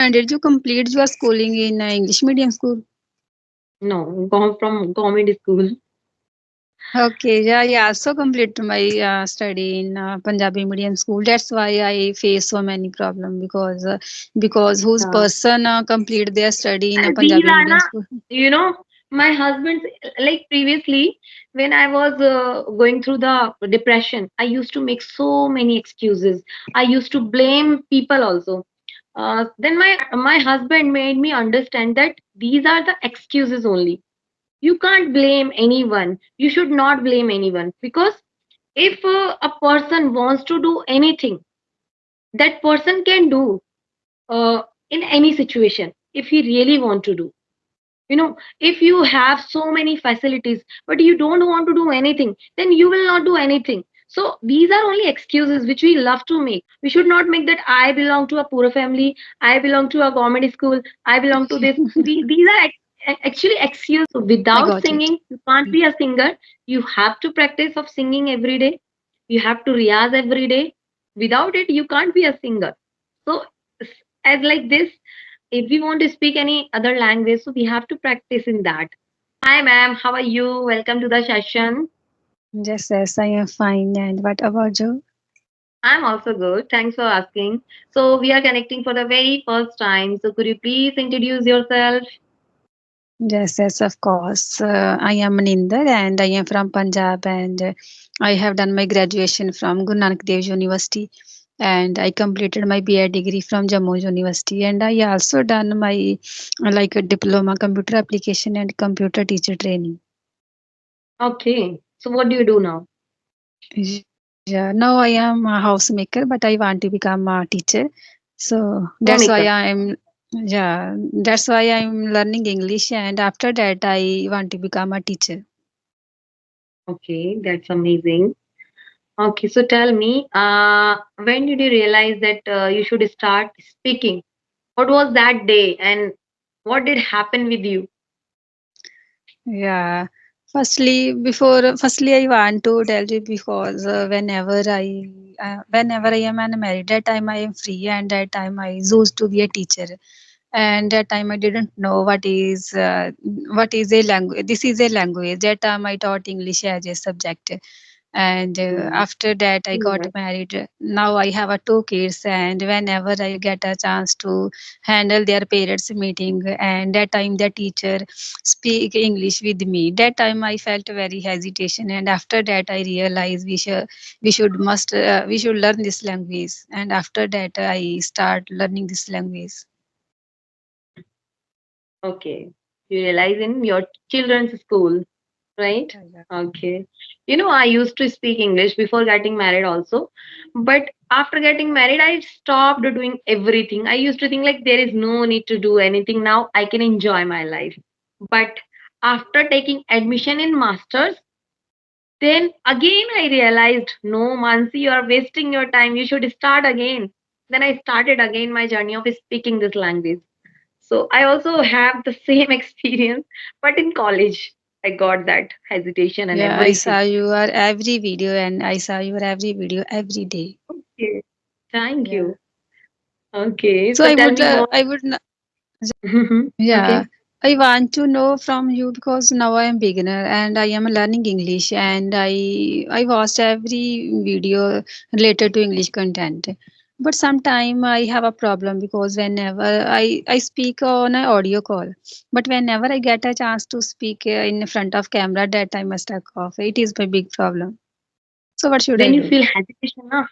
And did you complete your schooling in English medium school? No, come from comedy school. Okay, yeah, yeah. Also complete my study in Punjabi medium school. That's why I face so many problem because whose Yeah. person complete their study in a These Punjabi are medium na, school. my husband's, like previously when I was going through the depression, I used to make so many excuses. I used to blame people also. Then my husband made me understand that these are the excuses only. You can't blame anyone. You should not blame anyone, because if a person wants to do anything, that person can do uh, in any situation if he really want to do. If you have so many facilities but you don't want to do anything, then you will not do anything. So these are only excuses which we love to make. We should not make that I belong to a poor family, I belong to a comedy school, I belong to this. These are actually excuses. So I without got it. singing you can't be a singer. You have to practice of singing every day. You have to riyaz every day. Without it you can't be a singer. So as like this, if we want to speak any other language, so we have to practice in that. Hi, ma'am. How are you? Welcome to the session. Yes, yes, I am fine. And what about you? I'm also good. Thanks for asking. So, we are connecting for the very first time. So, could you please introduce yourself? Yes, yes, of course. I am Maninder and I am from Punjab and I have done my graduation from Guru Nanak Dev University and I completed my BA degree from Jammu University and I also done my like a diploma computer application and computer teacher training. Okay. So, what do you do now? Yeah, now I am a housemaker but I want to become a teacher. So that's why Homemaker. I am yeah, that's why I'm learning English and after that I want to become a teacher. Okay, that's amazing. Okay, so tell me, when did you realize that you should start speaking? What was that day and what did happen with you? Yeah. Firstly, I want to tell you because whenever I am unmarried, that time I am free and that time I used to be a teacher. And that time I didn't know what is a language. This is a language. That time I taught English as a subject and Hmm. after that I got Yes. married. Now I have two kids and whenever I get a chance to handle their parents meeting and that time the teacher speak English with me, that time I felt very hesitation and after that I realized we should learn this language and after that I start learning this language. Okay. You realize in your children's school, right? Yeah, yeah. Okay. I used to speak English before getting married also. But after getting married, I stopped doing everything. I used to think like there is no need to do anything now. I can enjoy my life. But after taking admission in masters, then again I realized, no, Mansi, you are wasting your time. You should start again. Then I started again my journey of speaking this language. So I also have the same experience, but in college, I got that hesitation and Yeah, I everything. saw your every video and I saw your every video every day. Okay, thank Yeah. you. Okay, So so tell me more. I would Okay, yeah, I want to know from you because now I am beginner and I am learning English and I watched every video related to English content. But sometime I have a problem because whenever I speak on an audio call, but whenever I get a chance to speak in front of camera, that time I stuck off. It is my big problem. So what should I when you do? feel hesitation, na,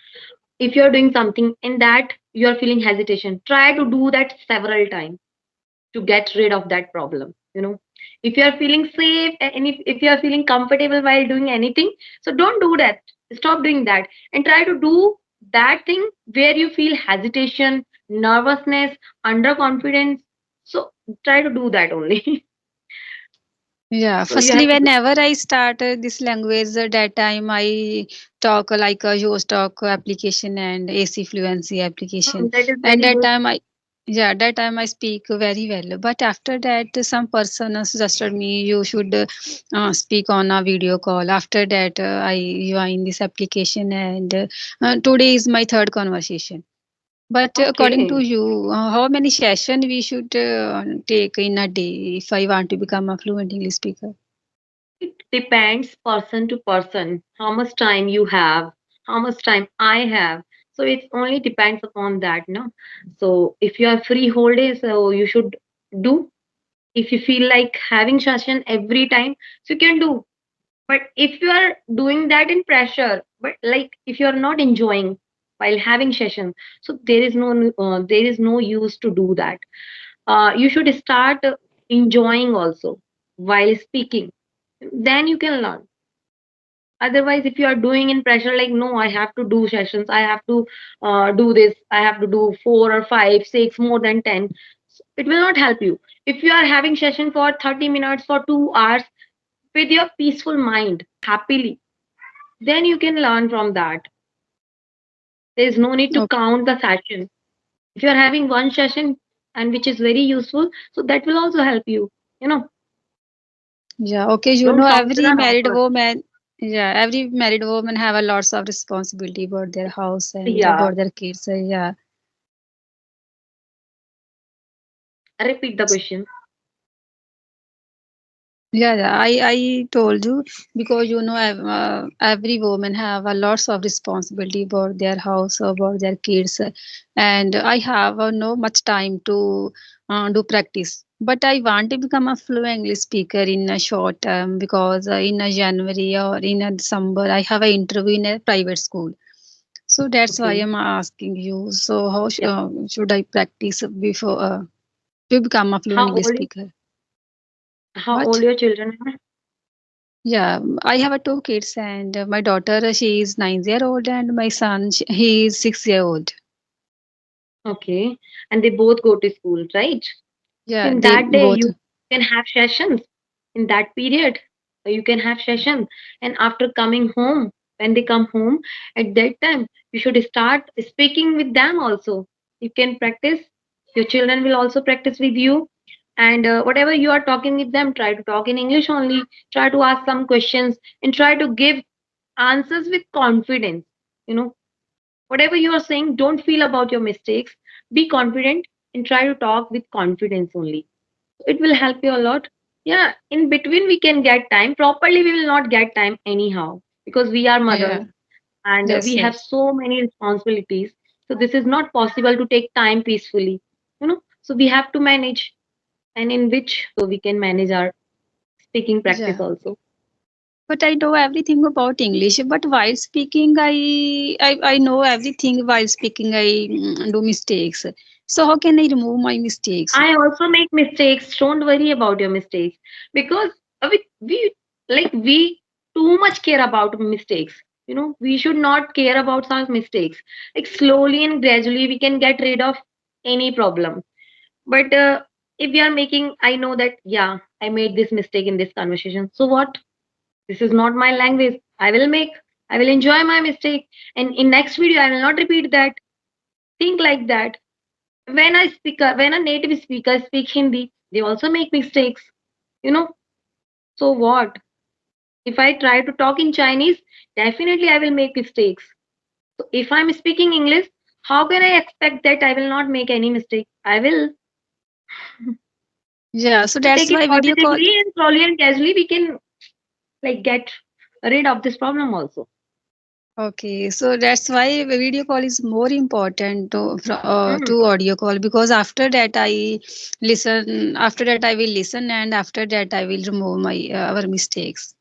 if you're doing something in that you're feeling hesitation, try to do that several times to get rid of that problem. If you are feeling safe and if you are feeling comfortable while doing anything, so don't do that. Stop doing that and try to do that thing where you feel hesitation, nervousness, underconfidence. So try to do that only. Yeah, So you firstly, have to do. whenever I start this language, that time I talk like a Yoast Talk application and AC Fluency application, That is and very good. that time I speak very well. But after that, some person suggested me you should speak on a video call. After that, I join this application, and today is my third conversation. But according to Okay. you, how many session we should take in a day if I want to become a fluent English speaker? It depends person to person, how much time you have, how much time I have. So it only depends upon that, no? So if you are free whole day, so you should do. If you feel like having session every time, so you can do. But if you are doing that in pressure, but like if you are not enjoying while having session, so there is no use to do that. You should start enjoying also while speaking, then you can learn. Otherwise, if you are doing in pressure, like no, I have to do sessions, I have to do this, I have to do 4 or 5 6 more than 10, it will not help you. If you are having session for 30 minutes, for 2 hours, with your peaceful mind happily, then you can learn from that. There is no need to Okay. count the session. If you are having one session and which is very useful, so that will also help you, you know. Yeah, okay. Don't count the numbers. Every married woman have a lots of responsibility about their house and Yeah, about their kids. Yeah, repeat the question. yeah. I told you because every woman have a lots of responsibility about their house, about their kids, and I have no much time to do practice. But I want to become a fluent English speaker in a short term because in a January or in a December I have an interview in a private school. So that's why Okay. I'm asking you. So how Yeah. should I practice before to become a fluent How English old speaker? how old What? your children are? Yeah, I have a two kids, and my daughter she is 9 year old, and my son he is 6 year old. Okay. And they both go to school, right? So Yeah, in they that day, both. you can have sessions. In that period, you can have sessions. And after coming home, when they come home, at that time, you should start speaking with them also. You can practice. Your children will also practice with you. And whatever you are talking with them, try to talk in English only. Try to ask some questions and try to give answers with confidence. You know, whatever you are saying, don't feel about your mistakes. Be confident and try to talk with confidence only. It will help you a lot. Yeah, in between we can get time. Properly, we will not get time anyhow because we are mothers Yeah. and Yes. we have Yes. so many responsibilities. So this is not possible to take time peacefully, So we have to manage, and in which so we can manage our speaking practice Yeah. also. But I know everything about English. But while speaking, I know everything. While speaking, I do mistakes. So how can I remove my mistakes? I also make mistakes. Don't worry about your mistakes because we we too much care about mistakes. We should not care about our mistakes. Like slowly and gradually, we can get rid of any problem. But if we are making, I know that yeah, I made this mistake in this conversation. So what? This is not my language. I will make. I will enjoy my mistake, and in next video, I will not repeat that. Think like that. When a native speaker speak Hindi, they also make mistakes, you know. So what? If I try to talk in Chinese, definitely I will make mistakes. So if I'm speaking English, how can I expect that I will not make any mistake? I will. Yeah. So So that's take it why video call. positively and slowly and casually we can get rid of this problem also. Okay, so that's why video call is more important Mm. to audio call because after that I listen. After that I will listen, and after that I will remove my our mistakes.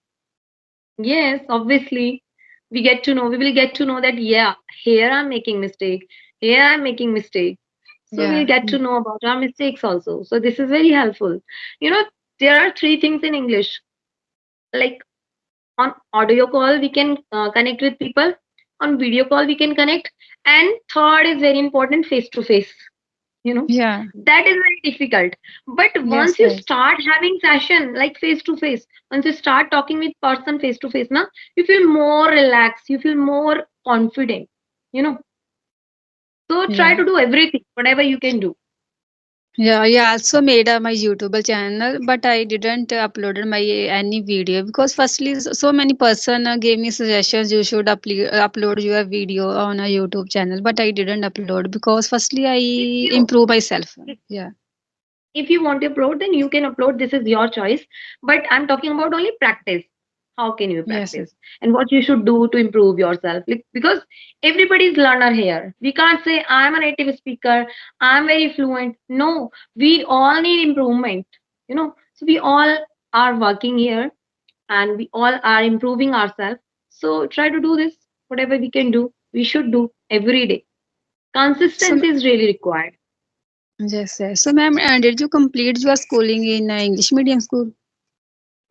Yes, obviously. We will get to know that yeah, here I'm making mistake. Here I'm making mistake. So we'll Yeah, get to know about our mistakes also. So this is very helpful. You know, there are three things in English. Like on audio call, we can connect with people. On video call, we can connect. And third is very important, face to face. You know, yeah, that is very difficult. But yes, once you yes, start having session like face to face, once you start talking with person face to face, now you feel more relaxed. You feel more confident. You know, so try yeah. to do everything, whatever you can do. Yeah, I also made my YouTube channel, but I didn't uploaded my any video because firstly, so many person gave me suggestions you should upload your video on a YouTube channel, but I didn't upload because firstly I If you improve myself. Yeah. if you want to upload, then you can upload. This is your choice. But I'm talking about only practice. How can you Yes. practice? Yes. And what you should do to improve yourself. Like, because everybody's learner here. We can't say I'm a native speaker, I'm very fluent. No, we all need improvement. So we all are working here and we all are improving ourselves. So try to do this. Whatever we can do, we should do every day. So Consistency is really required. yes, yes. So ma'am, did you complete your schooling in English medium school?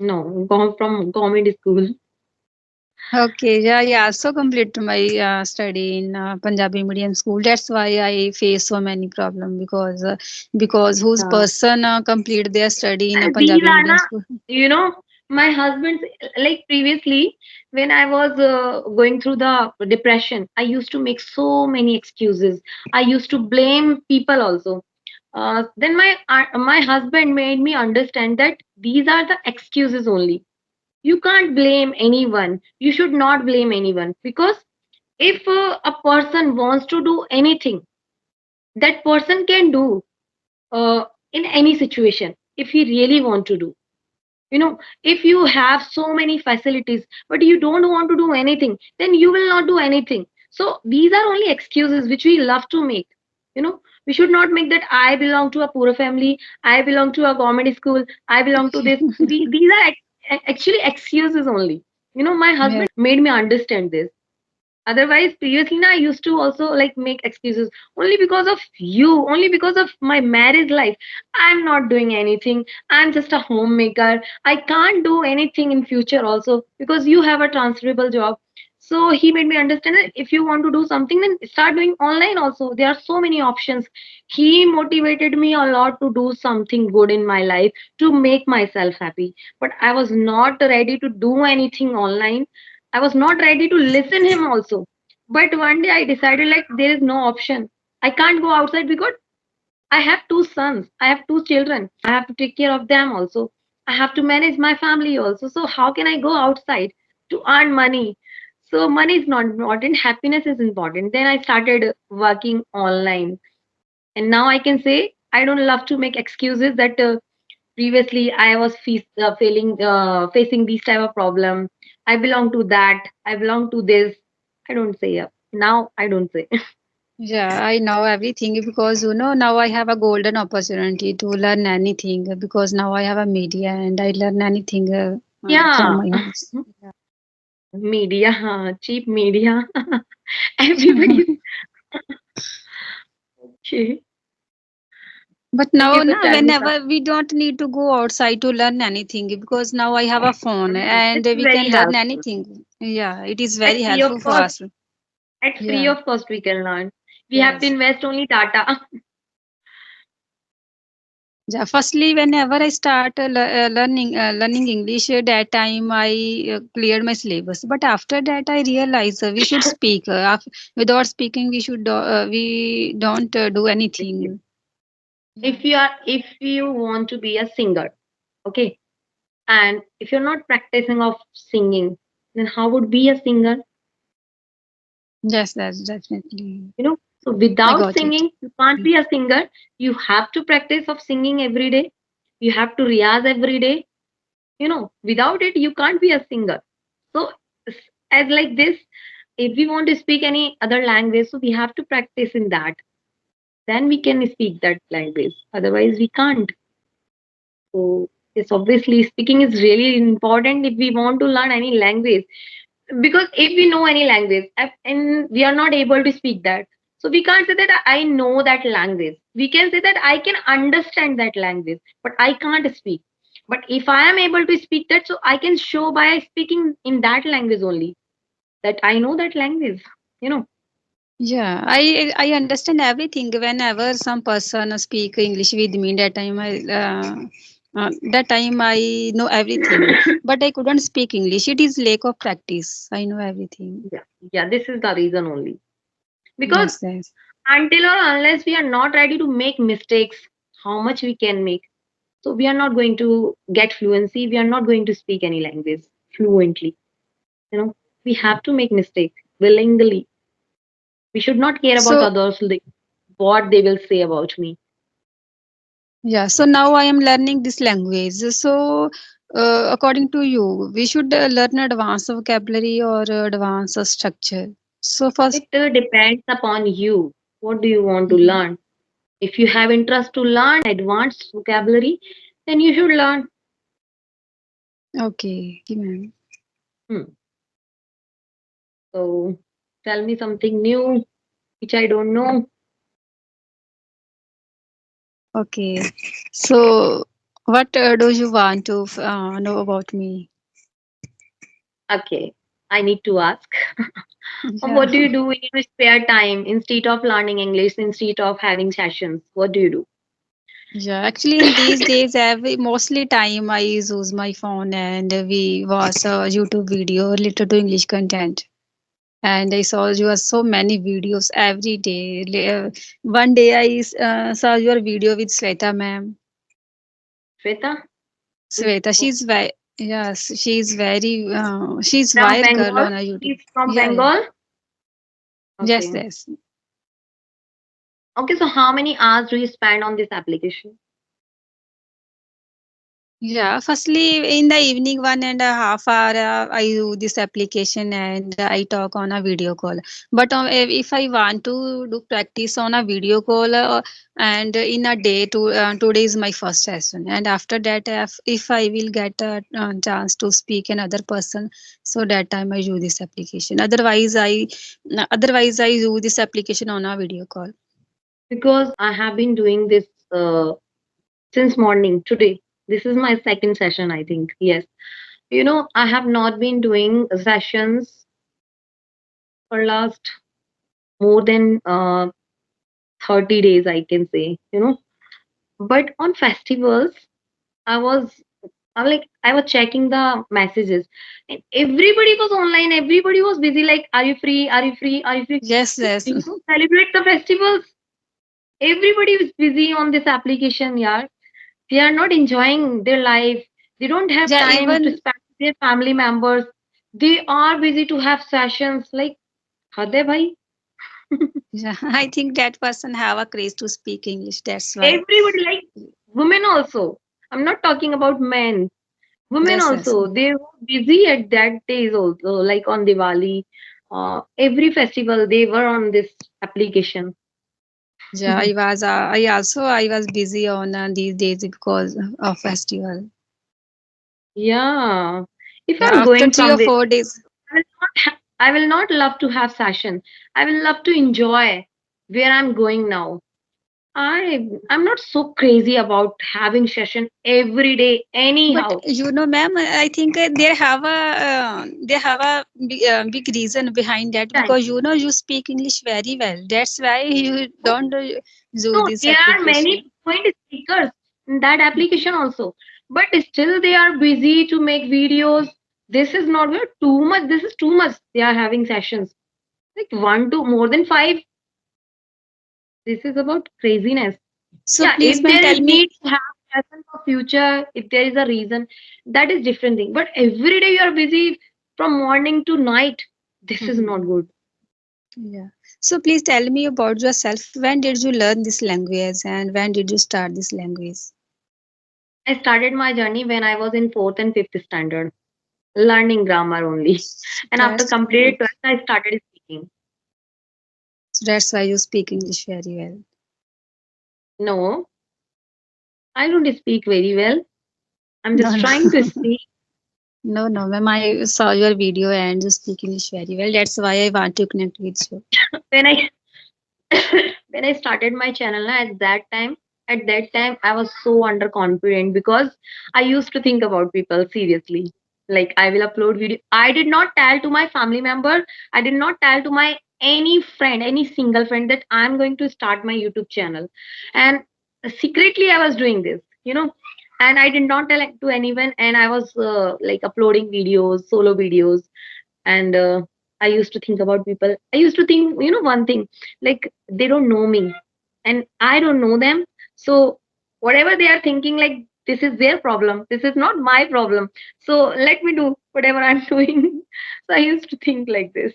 No, gone from comedy school. Okay, yeah, yeah. Also complete my study in Punjabi medium school. That's why I face so many problem because whose Yeah. person complete their study in a These Punjabi are medium na, school. my husband's, like previously when I was going through the depression, I used to make so many excuses. I used to blame people also. Then my husband made me understand that these are the excuses only. You can't blame anyone. You should not blame anyone, because if a person wants to do anything, that person can do uh, in any situation if he really want to do. If you have so many facilities but you don't want to do anything, then you will not do anything. So these are only excuses which we love to make. We should not make that I belong to a poor family, I belong to a government school, I belong to this. These are actually excuses only. My Yes. husband made me understand this. Otherwise, previously, I used to also like make excuses only because of you, only because of my marriage life. I'm not doing anything. I'm just a homemaker. I can't do anything in future also because you have a transferable job. So he made me understand that if you want to do something, then start doing online also. There are so many options. He motivated me a lot to do something good in my life to make myself happy. But I was not ready to do anything online. I was not ready to listen him also. But one day I decided like there is no option. I can't go outside because I have two sons. I have two children. I have to take care of them also. I have to manage my family also. So how can I go outside to earn money? So money is not important. Happiness is important. Then I started working online. And now I can say I don't love to make excuses that previously I was facing these type of problem. I belong to that. I belong to this. I don't say now. I don't say. Yeah, I know everything because now I have a golden opportunity to learn anything because now I have a media and I learn anything from Yeah, my house. media, cheap media. Everybody's okay. But Okay, now, so tell me whenever we don't need to go outside to learn anything because now I have a phone something. and It's we very can learn helpful. anything. Yeah, it is At very free of helpful for cost. us. At free Yeah. of cost, we can learn. We have to Yes. invest only data. Yeah. Firstly, whenever I start learning English, that time I cleared my syllabus. But after that, I realized we should speak. Without speaking, we don't do anything. Yeah. If you want to be a singer, okay, and if you're not practicing of singing, then how would be a singer? Yes, that's definitely. So I without got it. singing you can't be a singer. You have to practice of singing every day. You have to riyaz every day. Without it you can't be a singer. So as like this, if we want to speak any other language, so we have to practice in that, then we can speak that language, otherwise we can't. So yes, obviously speaking is really important if we want to learn any language. Because if we know any language and we are not able to speak that, so we can't say that I know that language. We can say that I can understand that language but I can't speak. But if I am able to speak that, so I can show by speaking in that language only that I know that language you know Yeah, I understand everything. Whenever some person speak English with me, that time I know everything. But I couldn't speak English. It is lack of practice. I know everything. yeah, yeah, this is the reason only. Because Yes, yes. until or unless we are not ready to make mistakes, how much we can make. So we are not going to get fluency. We are not going to speak any language fluently. You know, we have to make mistake willingly. We should not care about So others, like what they will say about me. yeah, so now I am learning this language. So according to you, we should learn advanced vocabulary or advanced structure. So first, It depends upon you. What do you want to mhm, learn? If you have interest to learn advanced vocabulary, then you should learn. okay, ma'am. Hmm. So tell me something new which I don't know. Okay. So what do you want to know about me? Okay, I need to ask. Yeah. What do you do in your spare time instead of learning English, instead of having sessions? What do you do? Yeah, actually, in these days, every mostly time I use my phone and we watch a YouTube video related to English content. And I saw your so many videos every day. One day I saw your video with Sweta ma'am. Shweta? Sweta, Oh, yes, she's very she's from wire girl Bengal? on a YouTube. She's from Yeah, yeah. Bengal? Yes, Okay. yes. Okay, so how many hours do you spend on this application? Yeah, firstly, in the evening, 1.5 hour, I use this application and I talk on a video call. But if I want to do practice on a video call and in a day, today is my first session. And after that, if I will get a chance to speak another person, so that time I use this application. Otherwise, I use this application on a video call. Because I have been doing this since morning today. This is my second session, I think. Yes. You know, I have not been doing sessions for last more than 30 days, I can say, you know. But on festivals, I was I was checking the messages and everybody was online, everybody was busy, like, are you free? Are you free? Are you free? Yes, Like, yes. do you celebrate the festivals? Everybody is busy on this application, yeah. They are not enjoying their life. They don't have Yeah, time to even spend with their family members. They are busy to have sessions. Like, hade bhai. yeah, I think that person have a craze to speak English. That's why. Everybody, like women also. I'm not talking about men. Women Yes, yes. also. They were busy at that days also. Like on Diwali, every festival they were on this application. Yeah, I was busy on these days because of festival. Yeah. If Yeah, I'm after going 3 or 4 somewhere, days. I will not love to have session. I will love to enjoy where I'm going now. I'm not so crazy about having session every day But anyhow. you know, ma'am, I think they have a big reason behind that Time. because you know you speak English very well. That's why you don't use No, this there are many application. fluent speakers in that application also, but still they are busy to make videos. This is not good. Too much. This is too much. They are having sessions like one to more than five. This is about craziness. So Yeah, please, if ma'am, there is tell me. need to have lesson for future, if there is a reason, that is different thing. But every day you are busy from morning to night. This is not good. Yeah. So please tell me about yourself. When did you learn this language and when did you start this language? I started my journey when I was in fourth and fifth standard, learning grammar only. And after That's completed good. 12th, I started speaking. So that's why you speak English very well. No, I don't speak very well. I'm No, just no. trying to speak. No, no, ma'am. I saw your video and you speak English very well. That's why I want to connect with you. When I when I started my channel na, at that time I was so underconfident because I used to think about people seriously. Like I will upload video. I did not tell to my family member. I did not tell to my any friend, any single friend that I'm going to start my YouTube channel. And secretly I was doing this, you know. And I did not tell it to anyone. And I was like uploading videos, solo videos, and I used to think about people. I used to think, you know, one thing, like they don't know me and I don't know them. So Whatever they are thinking, like, this is their problem, this is not my problem, so let me do whatever I'm doing. So I used to think like this.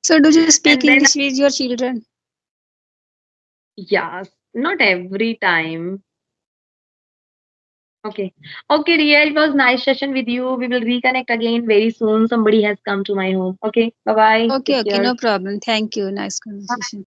So do you speak And then, English with your children? yes, not every time. Okay. Okay, Ria, it was nice session with you. We will reconnect again very soon. Somebody has come to my home. Okay. Bye bye. Okay, Take okay, care. no problem. Thank you. Nice conversation.